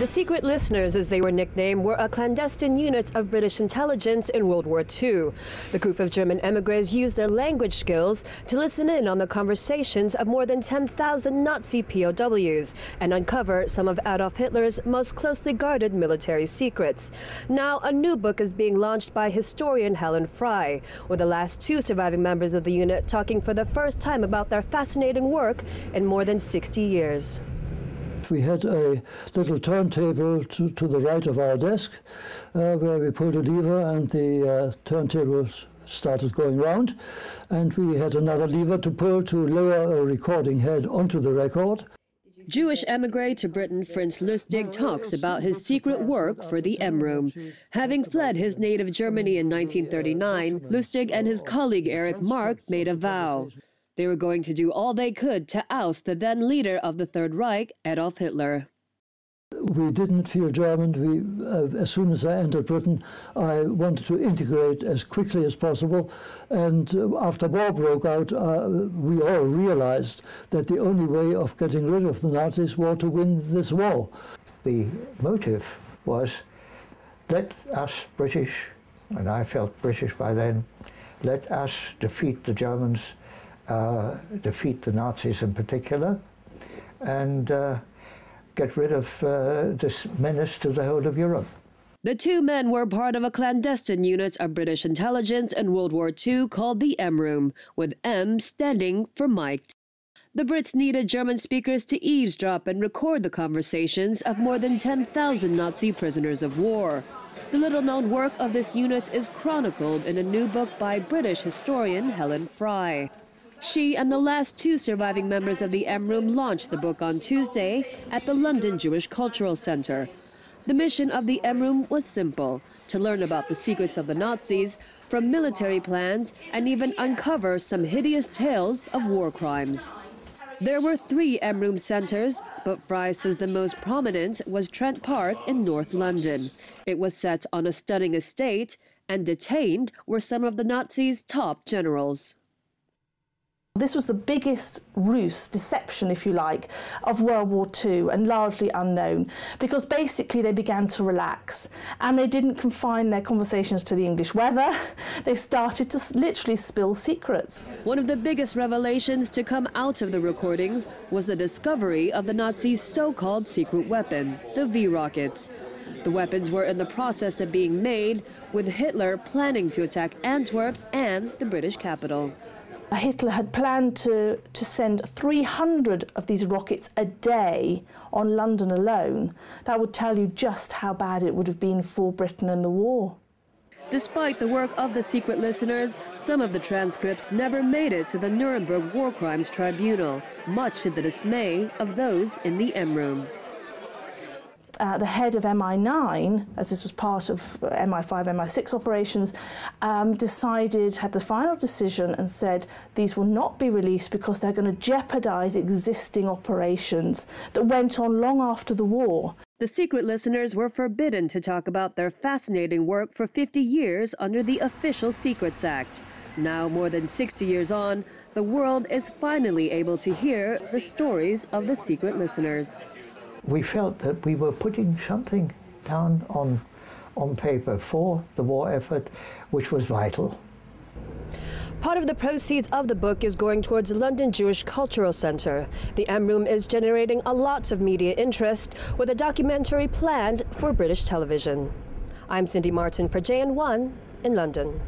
The secret listeners, as they were nicknamed, were a clandestine unit of British intelligence in World War II. The group of German émigrés used their language skills to listen in on the conversations of more than 10,000 Nazi POWs and uncover some of Adolf Hitler's most closely guarded military secrets. Now, a new book is being launched by historian Helen Fry, with the last two surviving members of the unit talking for the first time about their fascinating work in more than 60 years. We had a little turntable to the right of our desk where we pulled a lever and the turntable started going round, and we had another lever to pull to lower a recording head onto the record. Jewish émigré to Britain Franz Lustig talks about his secret work for the M Room. Having fled his native Germany in 1939, Lustig and his colleague Erich Mark made a vow. They were going to do all they could to oust the then leader of the Third Reich, Adolf Hitler. We didn't feel German. As soon as I entered Britain, I wanted to integrate as quickly as possible. And after war broke out, we all realized that the only way of getting rid of the Nazis was to win this war. The motive was, let us British, and I felt British by then, let us defeat the Germans, defeat the Nazis in particular, and get rid of this menace to the whole of Europe. The two men were part of a clandestine unit of British intelligence in World War II called the M Room, with M standing for mic'd. The Brits needed German speakers to eavesdrop and record the conversations of more than 10,000 Nazi prisoners of war. The little-known work of this unit is chronicled in a new book by British historian Helen Fry. She and the last two surviving members of the M Room launched the book on Tuesday at the London Jewish Cultural Centre. The mission of the M Room was simple: to learn about the secrets of the Nazis, from military plans, and even uncover some hideous tales of war crimes. There were 3 M Room centres, but Fry says the most prominent was Trent Park in North London. It was set on a stunning estate, and detained were some of the Nazis' top generals. This was the biggest ruse, deception if you like, of World War II, and largely unknown, because basically they began to relax and they didn't confine their conversations to the English weather. They started to literally spill secrets. One of the biggest revelations to come out of the recordings was the discovery of the Nazis' so-called secret weapon, the V-rockets. The weapons were in the process of being made, with Hitler planning to attack Antwerp and the British capital. Hitler had planned to send 300 of these rockets a day on London alone. That would tell you just how bad it would have been for Britain and the war. Despite the work of the secret listeners, some of the transcripts never made it to the Nuremberg War Crimes Tribunal, much to the dismay of those in the M Room. The head of MI9, as this was part of MI5, MI6 operations, had the final decision and said these will not be released because they're going to jeopardise existing operations that went on long after the war. The secret listeners were forbidden to talk about their fascinating work for 50 years under the Official Secrets Act. Now, more than 60 years on, the world is finally able to hear the stories of the secret listeners. We felt that we were putting something down on paper for the war effort, which was vital. Part of the proceeds of the book is going towards the London Jewish Cultural Centre. The M Room is generating a lot of media interest, with a documentary planned for British television. I'm Cindy Martin for JN1 in London.